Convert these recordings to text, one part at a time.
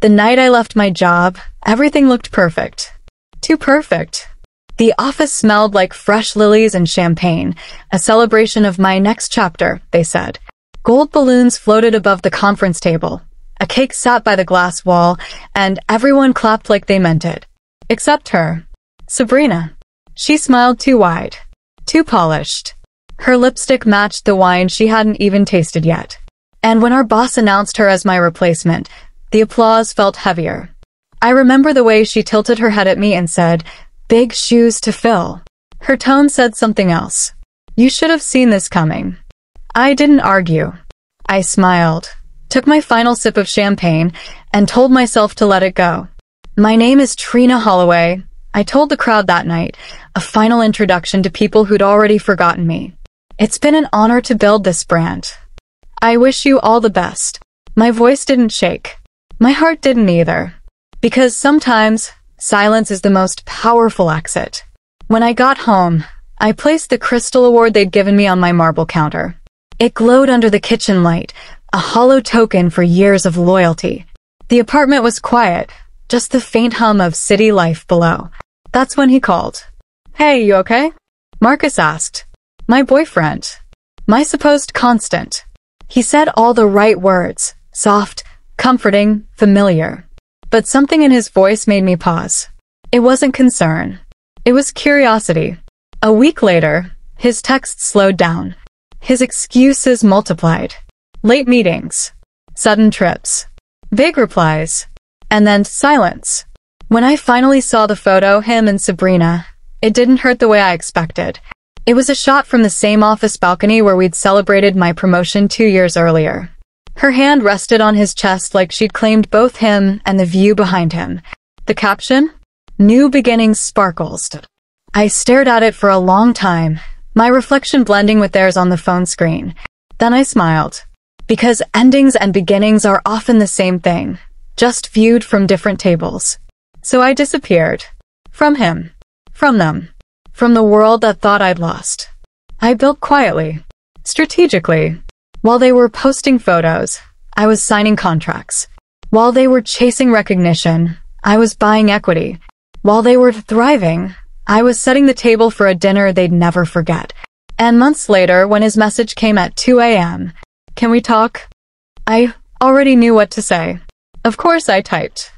The night I left my job, everything looked perfect. Too perfect. The office smelled like fresh lilies and champagne, a celebration of my next chapter, they said. Gold balloons floated above the conference table. A cake sat by the glass wall, and everyone clapped like they meant it. Except her. Sabrina. She smiled too wide. Too polished. Her lipstick matched the wine she hadn't even tasted yet. And when our boss announced her as my replacement, the applause felt heavier. I remember the way she tilted her head at me and said, "Big shoes to fill." Her tone said something else. "You should have seen this coming." I didn't argue. I smiled, took my final sip of champagne, and told myself to let it go. "My name is Trina Holloway," I told the crowd that night, a final introduction to people who'd already forgotten me. "It's been an honor to build this brand. I wish you all the best." My voice didn't shake. My heart didn't either. Because sometimes, silence is the most powerful exit. When I got home, I placed the crystal award they'd given me on my marble counter. It glowed under the kitchen light, a hollow token for years of loyalty. The apartment was quiet, just the faint hum of city life below. That's when he called. "Hey, you okay?" Marcus asked. My boyfriend. My supposed constant. He said all the right words, soft, comforting, familiar. But something in his voice made me pause. It wasn't concern. It was curiosity. A week later, his texts slowed down. His excuses multiplied. Late meetings. Sudden trips. Vague replies. And then silence. When I finally saw the photo, him and Sabrina, it didn't hurt the way I expected. It was a shot from the same office balcony where we'd celebrated my promotion 2 years earlier. Her hand rested on his chest like she'd claimed both him and the view behind him. The caption? "New beginnings sparkles." I stared at it for a long time, my reflection blending with theirs on the phone screen. Then I smiled. Because endings and beginnings are often the same thing, just viewed from different tables. So I disappeared. From him. From them. From the world that thought I'd lost. I built quietly. Strategically. While they were posting photos, I was signing contracts. While they were chasing recognition, I was buying equity. While they were thriving, I was setting the table for a dinner they'd never forget. And months later, when his message came at 2 a.m., "Can we talk?" I already knew what to say. Of course I typed.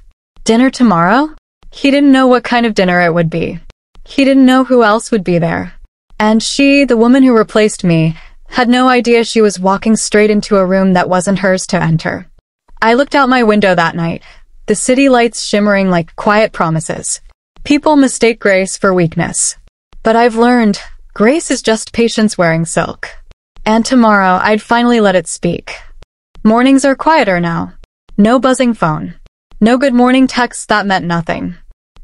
"Dinner tomorrow?" He didn't know what kind of dinner it would be. He didn't know who else would be there. And she, the woman who replaced me, had no idea she was walking straight into a room that wasn't hers to enter. I looked out my window that night, the city lights shimmering like quiet promises. People mistake grace for weakness. But I've learned, grace is just patience wearing silk. And tomorrow, I'd finally let it speak. Mornings are quieter now. No buzzing phone. No good morning texts that meant nothing.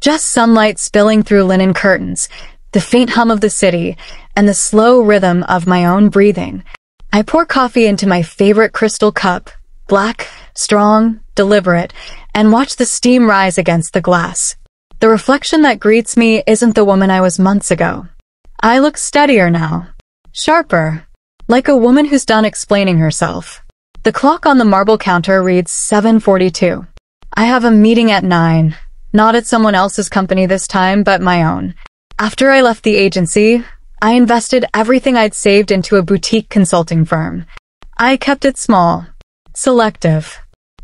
Just sunlight spilling through linen curtains, the faint hum of the city, and the slow rhythm of my own breathing. I pour coffee into my favorite crystal cup, black, strong, deliberate, and watch the steam rise against the glass. The reflection that greets me isn't the woman I was months ago. I look steadier now. Sharper. Like a woman who's done explaining herself. The clock on the marble counter reads 7:42. I have a meeting at 9. Not at someone else's company this time, but my own. After I left the agency, I invested everything I'd saved into a boutique consulting firm. I kept it small. Selective.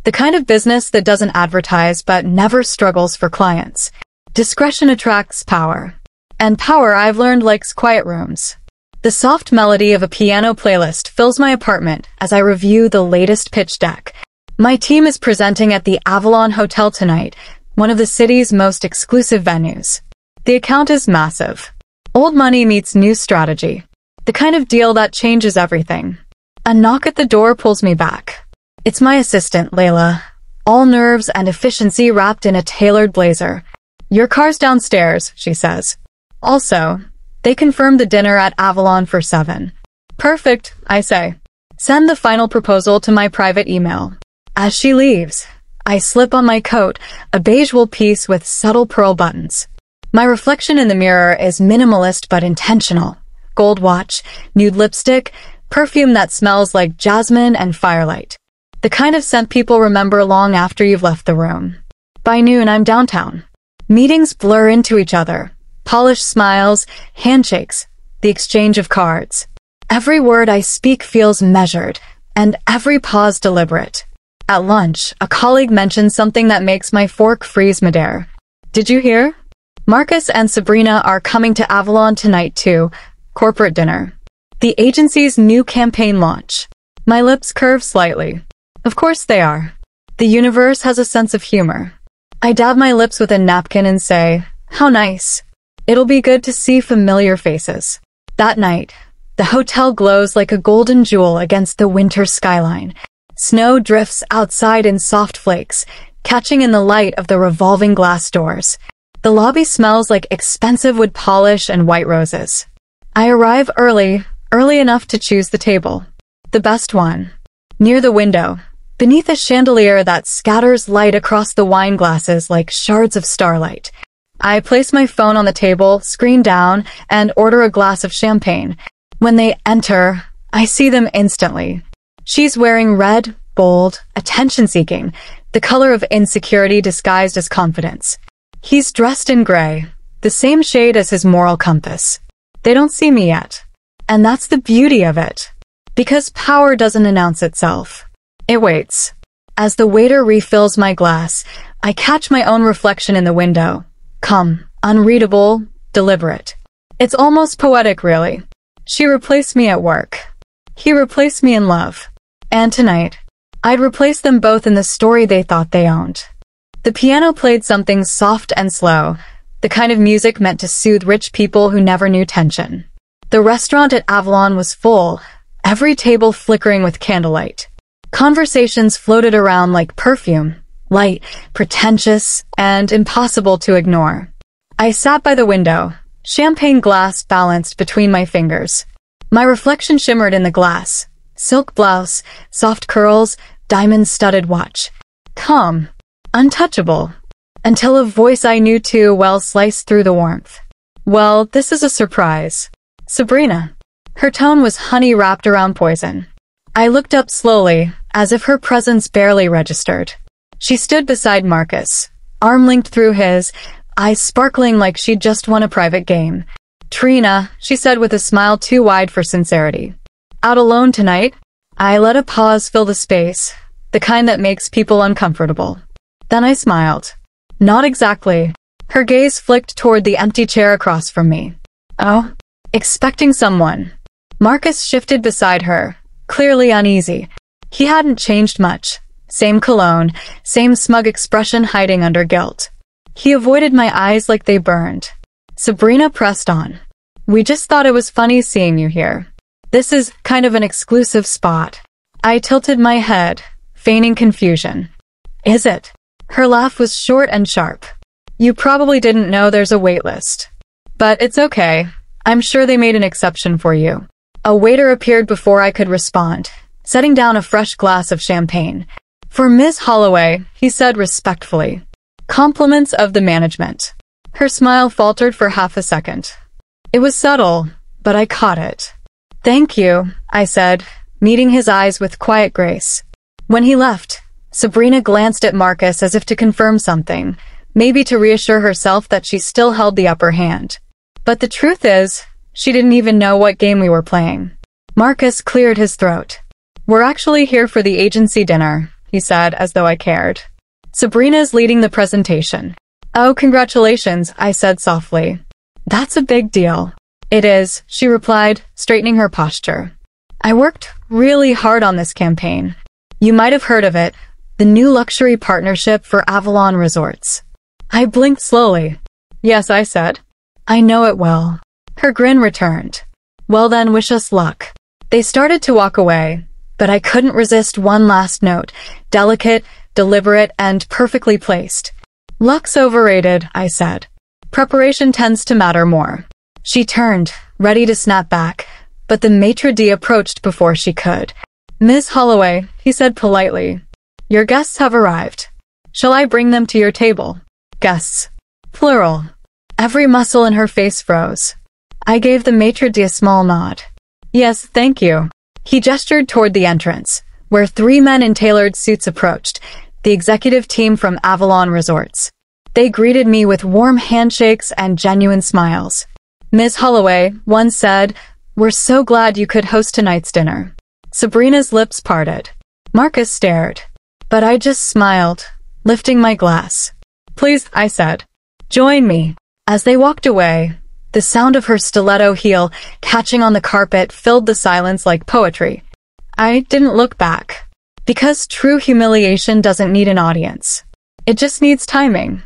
The kind of business that doesn't advertise but never struggles for clients. Discretion attracts power. And power, I've learned, likes quiet rooms. The soft melody of a piano playlist fills my apartment as I review the latest pitch deck. My team is presenting at the Avalon Hotel tonight, one of the city's most exclusive venues. The account is massive. Old money meets new strategy. The kind of deal that changes everything. A knock at the door pulls me back. It's my assistant, Layla. All nerves and efficiency wrapped in a tailored blazer. "Your car's downstairs," she says. Also, they confirmed the dinner at Avalon for 7. "Perfect," I say. Send the final proposal to my private email. As she leaves, I slip on my coat, a beige wool piece with subtle pearl buttons. My reflection in the mirror is minimalist but intentional. Gold watch, nude lipstick, perfume that smells like jasmine and firelight. The kind of scent people remember long after you've left the room. By noon, I'm downtown. Meetings blur into each other. Polished smiles, handshakes, the exchange of cards. Every word I speak feels measured, and every pause deliberate. At lunch, a colleague mentioned something that makes my fork freeze midair. Did you hear? Marcus and Sabrina are coming to Avalon tonight too. Corporate dinner. The agency's new campaign launch. My lips curve slightly. Of course they are. The universe has a sense of humor. I dab my lips with a napkin and say, how nice. It'll be good to see familiar faces. That night, the hotel glows like a golden jewel against the winter skyline. Snow drifts outside in soft flakes, catching in the light of the revolving glass doors. The lobby smells like expensive wood polish and white roses. I arrive early enough to choose the table. The best one. Near the window, beneath a chandelier that scatters light across the wine glasses like shards of starlight. I place my phone on the table, screen down, and order a glass of champagne. When they enter, I see them instantly. She's wearing red, bold, attention-seeking, the color of insecurity disguised as confidence. He's dressed in gray, the same shade as his moral compass. They don't see me yet. And that's the beauty of it. Because power doesn't announce itself. It waits. As the waiter refills my glass, I catch my own reflection in the window. Calm, unreadable, deliberate. It's almost poetic, really. She replaced me at work. He replaced me in love. And tonight, I'd replace them both in the story they thought they owned. The piano played something soft and slow, the kind of music meant to soothe rich people who never knew tension. The restaurant at Avalon was full, every table flickering with candlelight. Conversations floated around like perfume, light, pretentious, and impossible to ignore. I sat by the window, champagne glass balanced between my fingers. My reflection shimmered in the glass. Silk blouse, soft curls, diamond-studded watch. Calm, untouchable, until a voice I knew too well sliced through the warmth. Well, this is a surprise. Sabrina. Her tone was honey wrapped around poison. I looked up slowly, as if her presence barely registered. She stood beside Marcus, arm linked through his, eyes sparkling like she'd just won a private game. Trina, she said with a smile too wide for sincerity. Out alone tonight? I let a pause fill the space, the kind that makes people uncomfortable. Then I smiled. Not exactly. Her gaze flicked toward the empty chair across from me. Oh? Expecting someone. Marcus shifted beside her, clearly uneasy. He hadn't changed much. Same cologne, same smug expression hiding under guilt. He avoided my eyes like they burned. Sabrina pressed on. We just thought it was funny seeing you here. This is kind of an exclusive spot. I tilted my head, feigning confusion. Is it? Her laugh was short and sharp. You probably didn't know there's a wait list. But it's okay. I'm sure they made an exception for you. A waiter appeared before I could respond, setting down a fresh glass of champagne. For Miss Holloway, he said respectfully. Compliments of the management. Her smile faltered for half a second. It was subtle, but I caught it. Thank you, I said, meeting his eyes with quiet grace. When he left, Sabrina glanced at Marcus as if to confirm something, maybe to reassure herself that she still held the upper hand. But the truth is, she didn't even know what game we were playing. Marcus cleared his throat. We're actually here for the agency dinner, he said, as though I cared. Sabrina's leading the presentation. Oh, congratulations, I said softly. That's a big deal. It is, she replied, straightening her posture. I worked really hard on this campaign. You might have heard of it, the new luxury partnership for Avalon Resorts. I blinked slowly. Yes, I said. I know it well. Her grin returned. Well then, wish us luck. They started to walk away, but I couldn't resist one last note, delicate, deliberate, and perfectly placed. Luck's overrated, I said. Preparation tends to matter more. She turned, ready to snap back, but the maitre d' approached before she could. Miss Holloway, he said politely. Your guests have arrived. Shall I bring them to your table? Guests. Plural. Every muscle in her face froze. I gave the maitre d' a small nod. Yes, thank you. He gestured toward the entrance, where 3 men in tailored suits approached, the executive team from Avalon Resorts. They greeted me with warm handshakes and genuine smiles. Ms. Holloway, one said, "We're so glad you could host tonight's dinner." Sabrina's lips parted. Marcus stared. But I just smiled, lifting my glass. "Please," I said. "Join me." As they walked away, the sound of her stiletto heel catching on the carpet filled the silence like poetry. I didn't look back. Because true humiliation doesn't need an audience. It just needs timing.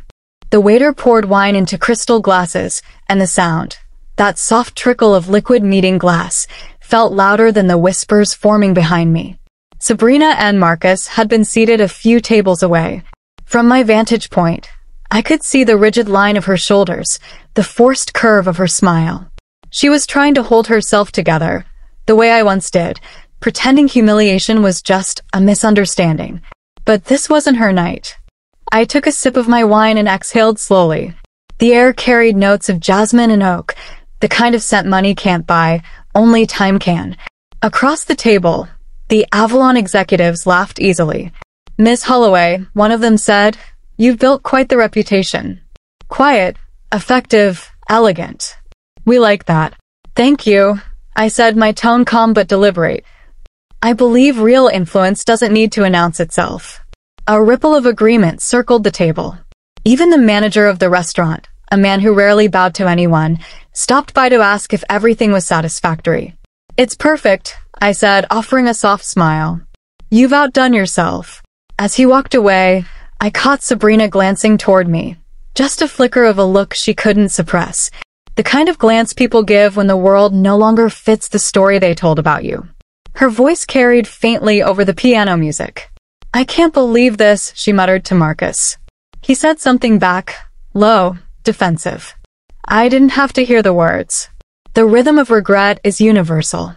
The waiter poured wine into crystal glasses, and the sound, that soft trickle of liquid meeting glass, felt louder than the whispers forming behind me. Sabrina and Marcus had been seated a few tables away. From my vantage point, I could see the rigid line of her shoulders, the forced curve of her smile. She was trying to hold herself together, the way I once did, pretending humiliation was just a misunderstanding. But this wasn't her night. I took a sip of my wine and exhaled slowly. The air carried notes of jasmine and oak, the kind of scent money can't buy, only time can. Across the table, the Avalon executives laughed easily. "Miss Holloway," one of them said, "you've built quite the reputation. Quiet, effective, elegant. We like that." "Thank you," I said, my tone calm but deliberate. "I believe real influence doesn't need to announce itself." A ripple of agreement circled the table. Even the manager of the restaurant, a man who rarely bowed to anyone, stopped by to ask if everything was satisfactory. "It's perfect," I said, offering a soft smile. "You've outdone yourself." As he walked away, I caught Sabrina glancing toward me. Just a flicker of a look she couldn't suppress. The kind of glance people give when the world no longer fits the story they told about you. Her voice carried faintly over the piano music. "I can't believe this," she muttered to Marcus. He said something back, low, defensive. I didn't have to hear the words. The rhythm of regret is universal.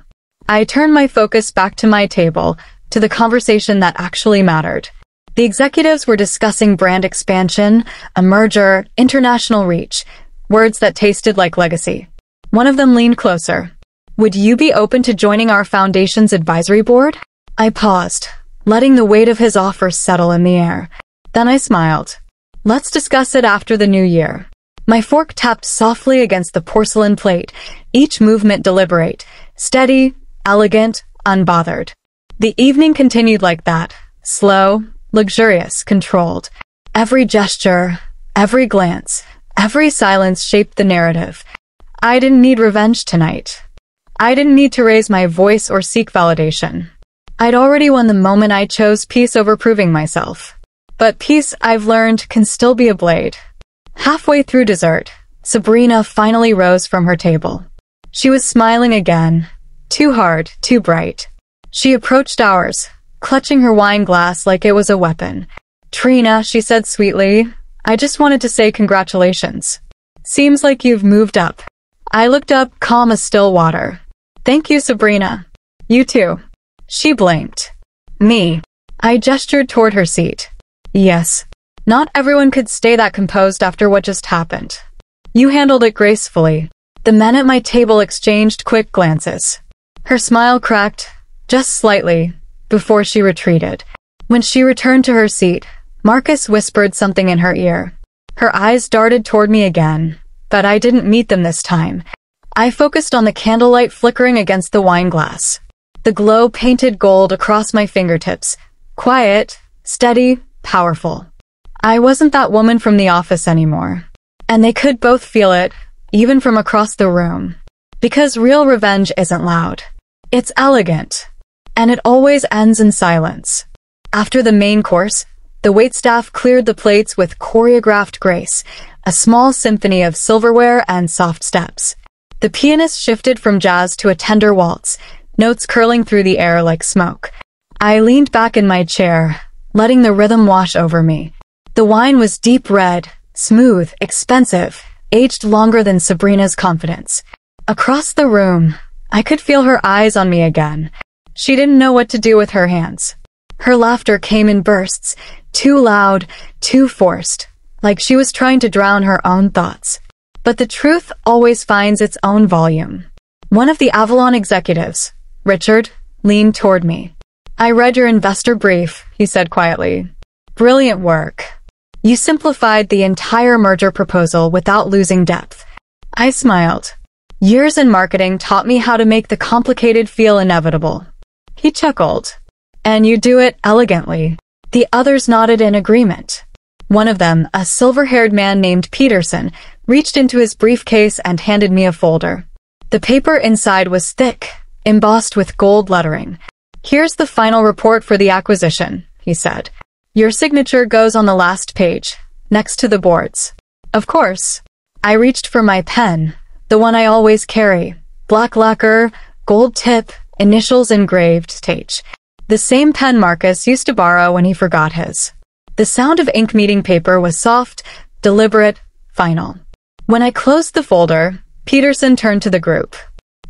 I turned my focus back to my table, to the conversation that actually mattered. The executives were discussing brand expansion, a merger, international reach, words that tasted like legacy. One of them leaned closer. "Would you be open to joining our foundation's advisory board?" I paused, letting the weight of his offer settle in the air. Then I smiled. "Let's discuss it after the new year." My fork tapped softly against the porcelain plate, each movement deliberate, steady, elegant, unbothered. The evening continued like that, slow, luxurious, controlled. Every gesture, every glance, every silence shaped the narrative. I didn't need revenge tonight. I didn't need to raise my voice or seek validation. I'd already won the moment I chose peace over proving myself. But peace, I've learned, can still be a blade. Halfway through dessert, Sabrina finally rose from her table. She was smiling again, too hard, too bright. She approached ours, clutching her wine glass like it was a weapon. "Trina," she said sweetly, "I just wanted to say congratulations. Seems like you've moved up." I looked up, calm as still water. "Thank you, Sabrina." "You too." She blinked. "Me." I gestured toward her seat. "Yes. Not everyone could stay that composed after what just happened. You handled it gracefully." The men at my table exchanged quick glances. Her smile cracked, just slightly, before she retreated. When she returned to her seat, Marcus whispered something in her ear. Her eyes darted toward me again, but I didn't meet them this time. I focused on the candlelight flickering against the wine glass. The glow painted gold across my fingertips. Quiet, steady, powerful. I wasn't that woman from the office anymore. And they could both feel it, even from across the room. Because real revenge isn't loud. It's elegant. And it always ends in silence. After the main course, the waitstaff cleared the plates with choreographed grace, a small symphony of silverware and soft steps. The pianist shifted from jazz to a tender waltz, notes curling through the air like smoke. I leaned back in my chair, letting the rhythm wash over me. The wine was deep red, smooth, expensive, aged longer than Sabrina's confidence. Across the room, I could feel her eyes on me again. She didn't know what to do with her hands. Her laughter came in bursts, too loud, too forced, like she was trying to drown her own thoughts. But the truth always finds its own volume. One of the Avalon executives, Richard, leaned toward me. I read your investor brief, he said quietly. Brilliant work. You simplified the entire merger proposal without losing depth. I smiled. Years in marketing taught me how to make the complicated feel inevitable. He chuckled. And you do it elegantly. The others nodded in agreement. One of them, a silver-haired man named Peterson, reached into his briefcase and handed me a folder. The paper inside was thick, embossed with gold lettering. Here's the final report for the acquisition, he said. Your signature goes on the last page, next to the boards. Of course. I reached for my pen, the one I always carry. Black lacquer, gold tip, initials engraved, H. The same pen Marcus used to borrow when he forgot his. The sound of ink meeting paper was soft, deliberate, final. When I closed the folder, Peterson turned to the group.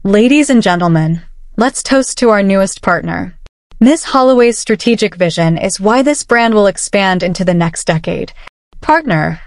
Ladies and gentlemen, let's toast to our newest partner. Ms. Holloway's strategic vision is why this brand will expand into the next decade. Partner.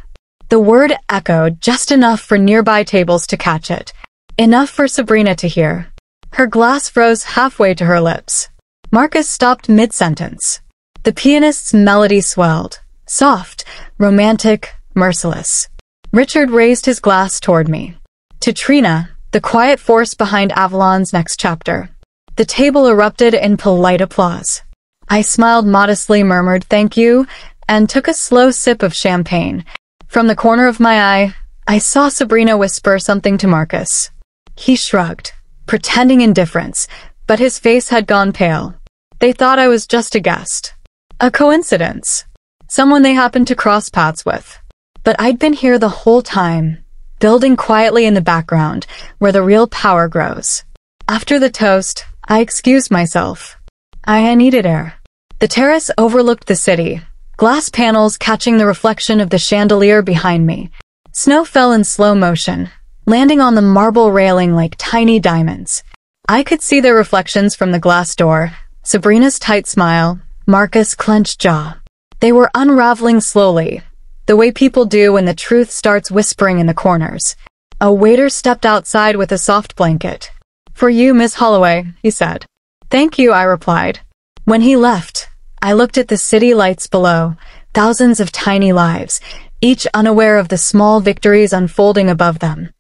The word echoed just enough for nearby tables to catch it. Enough for Sabrina to hear. Her glass froze halfway to her lips. Marcus stopped mid-sentence. The pianist's melody swelled. Soft, romantic, merciless. Richard raised his glass toward me. To Trina, the quiet force behind Avalon's next chapter. The table erupted in polite applause. I smiled modestly, murmured thank you, and took a slow sip of champagne. From the corner of my eye, I saw Sabrina whisper something to Marcus. He shrugged, pretending indifference, but his face had gone pale. They thought I was just a guest. A coincidence. Someone they happened to cross paths with. But I'd been here the whole time, building quietly in the background, where the real power grows. After the toast, I excused myself. I needed air. The terrace overlooked the city, glass panels catching the reflection of the chandelier behind me. Snow fell in slow motion, landing on the marble railing like tiny diamonds. I could see their reflections from the glass door, Sabrina's tight smile, Marcus' clenched jaw. They were unraveling slowly, the way people do when the truth starts whispering in the corners. A waiter stepped outside with a soft blanket. For you, Miss Holloway, he said. Thank you, I replied. When he left, I looked at the city lights below, thousands of tiny lives, each unaware of the small victories unfolding above them.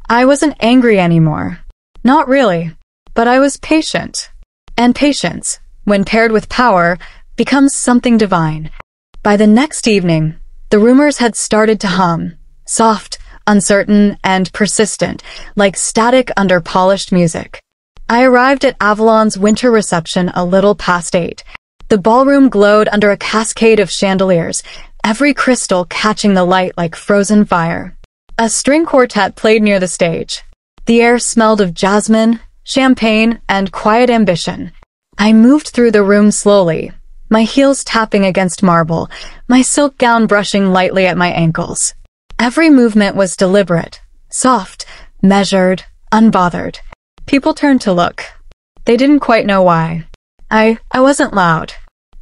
I wasn't angry anymore. Not really. But I was patient. And patience, when paired with power, becomes something divine. By the next evening, the rumors had started to hum, soft, uncertain, and persistent, like static under polished music. I arrived at Avalon's winter reception a little past 8. The ballroom glowed under a cascade of chandeliers, every crystal catching the light like frozen fire. A string quartet played near the stage. The air smelled of jasmine, champagne, and quiet ambition. I moved through the room slowly, my heels tapping against marble, my silk gown brushing lightly at my ankles. Every movement was deliberate, soft, measured, unbothered. People turned to look. They didn't quite know why. I wasn't loud.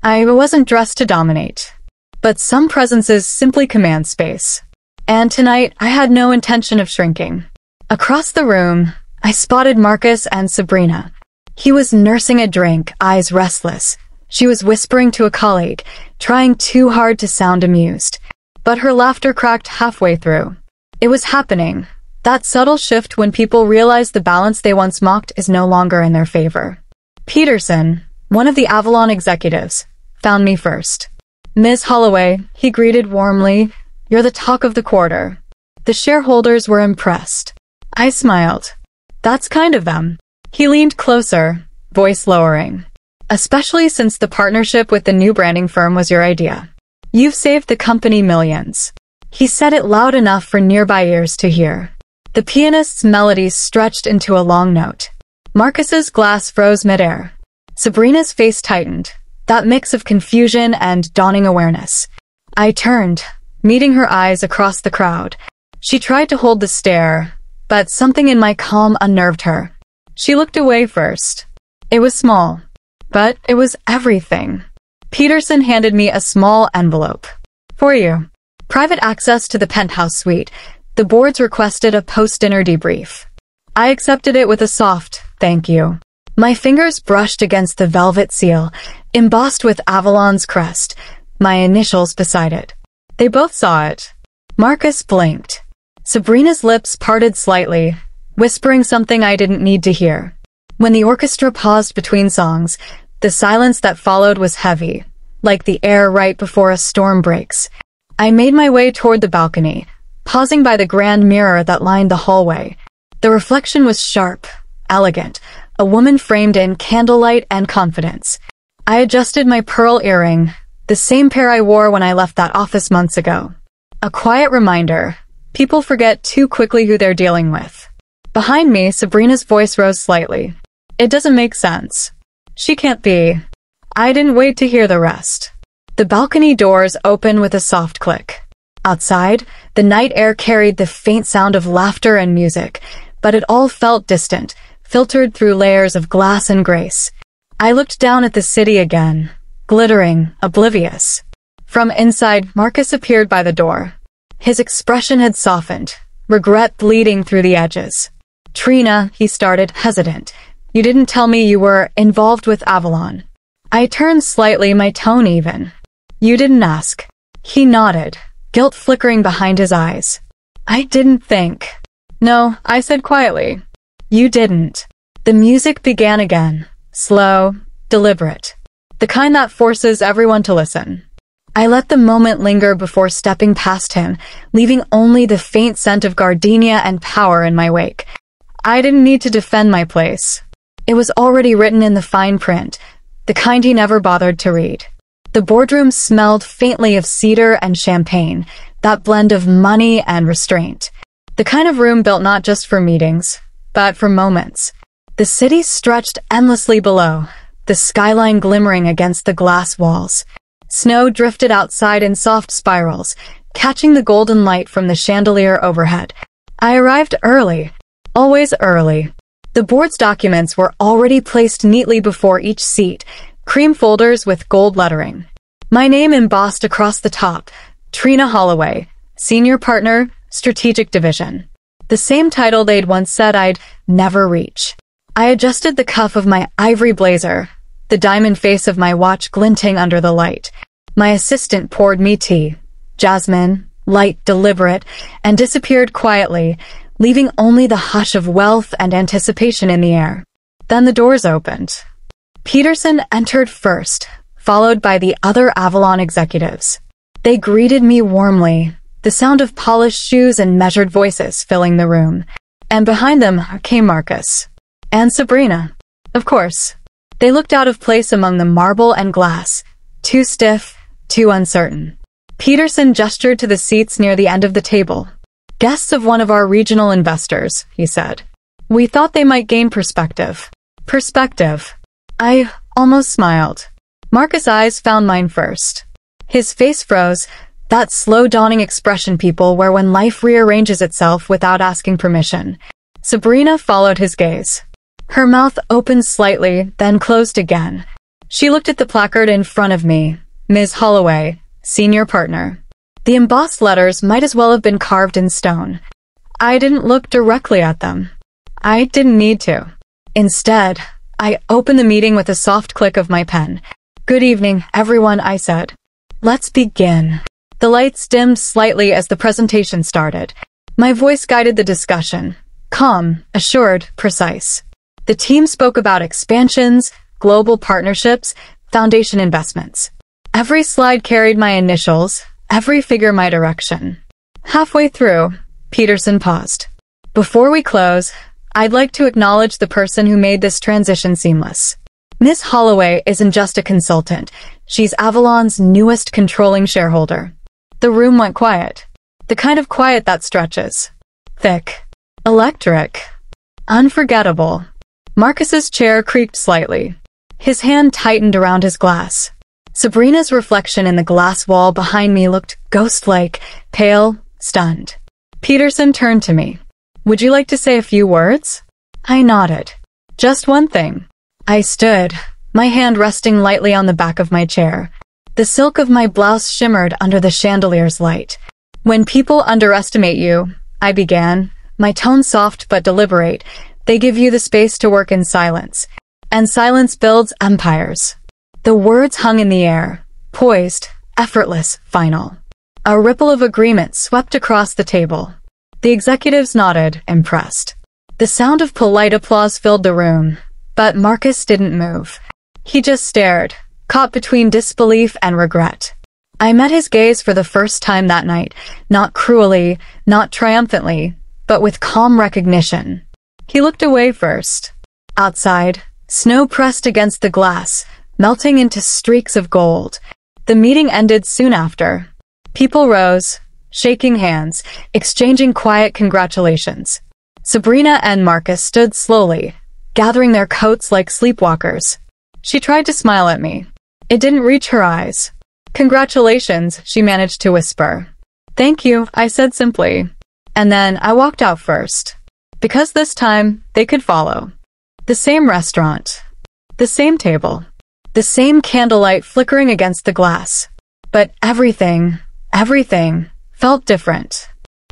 I wasn't dressed to dominate. But some presences simply command space. And tonight, I had no intention of shrinking. Across the room, I spotted Marcus and Sabrina. He was nursing a drink, eyes restless. She was whispering to a colleague, trying too hard to sound amused. But her laughter cracked halfway through. It was happening. That subtle shift when people realize the balance they once mocked is no longer in their favor. Peterson, one of the Avalon executives, found me first. Ms. Holloway, he greeted warmly, you're the talk of the quarter. The shareholders were impressed. I smiled. That's kind of them. He leaned closer, voice lowering. Especially since the partnership with the new branding firm was your idea. You've saved the company millions. He said it loud enough for nearby ears to hear. The pianist's melody stretched into a long note. Marcus's glass froze midair. Sabrina's face tightened, that mix of confusion and dawning awareness. I turned, meeting her eyes across the crowd. She tried to hold the stare, but something in my calm unnerved her. She looked away first. It was small, but it was everything. Peterson handed me a small envelope. For you. Private access to the penthouse suite. The boards requested a post-dinner debrief. I accepted it with a soft, thank you. My fingers brushed against the velvet seal, embossed with Avalon's crest, my initials beside it. They both saw it. Marcus blinked. Sabrina's lips parted slightly, whispering something I didn't need to hear. When the orchestra paused between songs, the silence that followed was heavy, like the air right before a storm breaks. I made my way toward the balcony, pausing by the grand mirror that lined the hallway. The reflection was sharp, elegant, a woman framed in candlelight and confidence. I adjusted my pearl earring, the same pair I wore when I left that office months ago. A quiet reminder. People forget too quickly who they're dealing with. Behind me, Sabrina's voice rose slightly. It doesn't make sense. She can't be. I didn't wait to hear the rest. The balcony doors opened with a soft click. Outside, the night air carried the faint sound of laughter and music, but it all felt distant, filtered through layers of glass and grace. I looked down at the city again, glittering, oblivious. From inside, Marcus appeared by the door. His expression had softened, regret bleeding through the edges. "Trina," he started, hesitant. "You didn't tell me you were involved with Avalon." I turned slightly, my tone even. "You didn't ask." He nodded, guilt flickering behind his eyes. "I didn't think." "No," I said quietly. "You didn't." The music began again, slow, deliberate. The kind that forces everyone to listen. I let the moment linger before stepping past him, leaving only the faint scent of gardenia and power in my wake. I didn't need to defend my place. It was already written in the fine print, the kind he never bothered to read. The boardroom smelled faintly of cedar and champagne, that blend of money and restraint. The kind of room built not just for meetings, but for moments. The city stretched endlessly below, the skyline glimmering against the glass walls. Snow drifted outside in soft spirals, catching the golden light from the chandelier overhead. I arrived early, always early. The board's documents were already placed neatly before each seat, cream folders with gold lettering. My name embossed across the top, Trina Holloway, Senior Partner, Strategic Division. The same title they'd once said I'd never reach. I adjusted the cuff of my ivory blazer, the diamond face of my watch glinting under the light. My assistant poured me tea, jasmine, light, deliberate, and disappeared quietly, leaving only the hush of wealth and anticipation in the air. Then the doors opened. Peterson entered first, followed by the other Avalon executives. They greeted me warmly, the sound of polished shoes and measured voices filling the room. And behind them came Marcus. And Sabrina. Of course. They looked out of place among the marble and glass, too stiff, too uncertain. Peterson gestured to the seats near the end of the table. "Guests of one of our regional investors," he said. "We thought they might gain perspective." Perspective. I almost smiled. Marcus' eyes found mine first. His face froze, that slow dawning expression people wear when life rearranges itself without asking permission. Sabrina followed his gaze. Her mouth opened slightly, then closed again. She looked at the placard in front of me. Ms. Holloway, Senior Partner. The embossed letters might as well have been carved in stone. I didn't look directly at them. I didn't need to. Instead, I opened the meeting with a soft click of my pen. "Good evening, everyone," I said. "Let's begin." The lights dimmed slightly as the presentation started. My voice guided the discussion. Calm, assured, precise. The team spoke about expansions, global partnerships, foundation investments. Every slide carried my initials, every figure my direction. Halfway through, Peterson paused. "Before we close, I'd like to acknowledge the person who made this transition seamless. Ms. Holloway isn't just a consultant. She's Avalon's newest controlling shareholder." The room went quiet. The kind of quiet that stretches. Thick. Electric. Unforgettable. Marcus's chair creaked slightly. His hand tightened around his glass. Sabrina's reflection in the glass wall behind me looked ghost-like, pale, stunned. Peterson turned to me. "Would you like to say a few words?" I nodded. "Just one thing." I stood, my hand resting lightly on the back of my chair. The silk of my blouse shimmered under the chandelier's light. "When people underestimate you," I began, my tone soft but deliberate, "they give you the space to work in silence. And silence builds empires. The words hung in the air, poised, effortless, final. A ripple of agreement swept across the table. The executives nodded, impressed. The sound of polite applause filled the room, but Marcus didn't move. He just stared, caught between disbelief and regret. I met his gaze for the first time that night, not cruelly, not triumphantly, but with calm recognition. He looked away first. Outside, snow pressed against the glass, melting into streaks of gold. The meeting ended soon after. People rose, shaking hands, exchanging quiet congratulations. Sabrina and Marcus stood slowly, gathering their coats like sleepwalkers. She tried to smile at me. It didn't reach her eyes. "Congratulations," she managed to whisper. "Thank you," I said simply. And then I walked out first. Because this time, they could follow. The same restaurant. The same table. The same candlelight flickering against the glass. But everything felt different.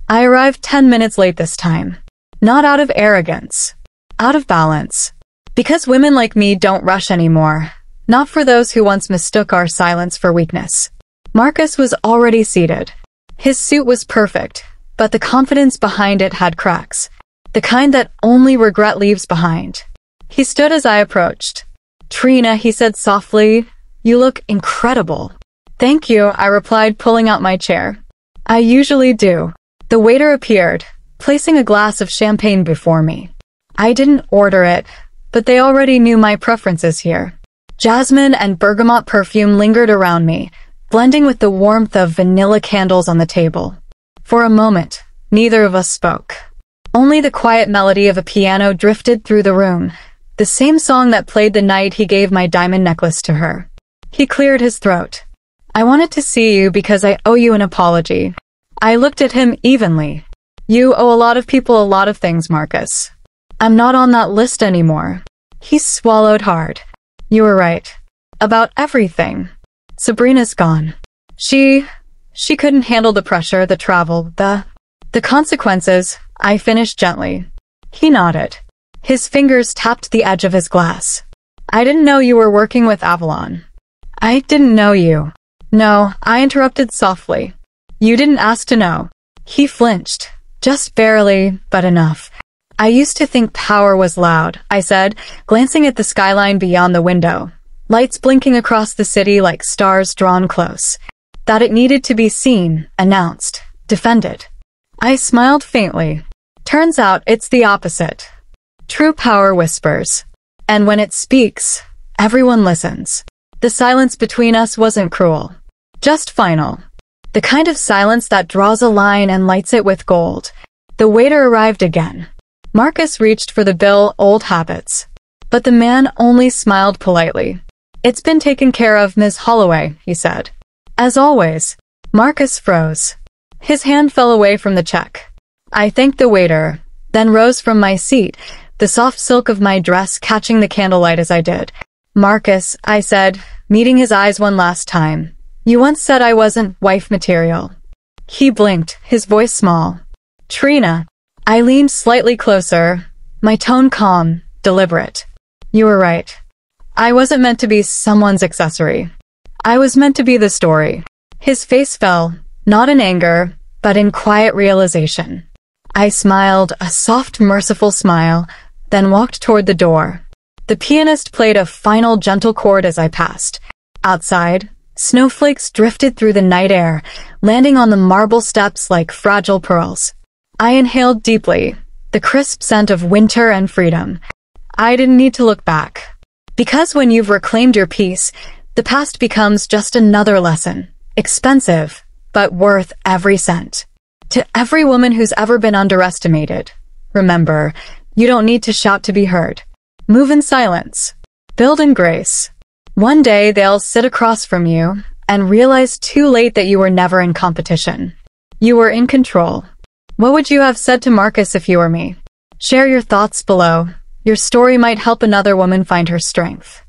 I arrived 10 minutes late this time. Not out of arrogance. Out of balance. Because women like me don't rush anymore. Not for those who once mistook our silence for weakness. Marcus was already seated. His suit was perfect, but the confidence behind it had cracks. The kind that only regret leaves behind. He stood as I approached. "Trina," he said softly, "you look incredible." "Thank you," I replied, pulling out my chair. "I usually do." The waiter appeared, placing a glass of champagne before me. I didn't order it, but they already knew my preferences here. Jasmine and bergamot perfume lingered around me, blending with the warmth of vanilla candles on the table. For a moment, neither of us spoke. Only the quiet melody of a piano drifted through the room, the same song that played the night he gave my diamond necklace to her. He cleared his throat. "I wanted to see you because I owe you an apology." I looked at him evenly. "You owe a lot of people a lot of things, Marcus. I'm not on that list anymore." He swallowed hard. "You were right. About everything. Sabrina's gone. She couldn't handle the pressure, the travel, the consequences," I finished gently. He nodded. His fingers tapped the edge of his glass. "I didn't know you were working with Avalon." "I didn't know you." "No," I interrupted softly. "You didn't ask to know." He flinched. "Just barely, but enough." "I used to think power was loud," I said, glancing at the skyline beyond the window. Lights blinking across the city like stars drawn close. That it needed to be seen, announced, defended. I smiled faintly. Turns out it's the opposite. True power whispers. And when it speaks, everyone listens. The silence between us wasn't cruel. Just final. The kind of silence that draws a line and lights it with gold. The waiter arrived again. Marcus reached for the bill, old habits. But the man only smiled politely. "It's been taken care of, Ms. Holloway," he said. As always, Marcus froze. His hand fell away from the check. I thanked the waiter, then rose from my seat, the soft silk of my dress catching the candlelight as I did. "Marcus," I said, meeting his eyes one last time, "you once said I wasn't wife material." He blinked, his voice small. "Trina." I leaned slightly closer, my tone calm, deliberate. "You were right. I wasn't meant to be someone's accessory. I was meant to be the story." His face fell, not in anger, but in quiet realization. I smiled, a soft, merciful smile, then walked toward the door. The pianist played a final gentle chord as I passed. Outside, snowflakes drifted through the night air, landing on the marble steps like fragile pearls. I inhaled deeply, the crisp scent of winter and freedom. I didn't need to look back. Because when you've reclaimed your peace, the past becomes just another lesson. Expensive, but worth every cent. To every woman who's ever been underestimated, remember, you don't need to shout to be heard. Move in silence. Build in grace. One day they'll sit across from you and realize too late that you were never in competition. You were in control. What would you have said to Marcus if you were me? Share your thoughts below. Your story might help another woman find her strength.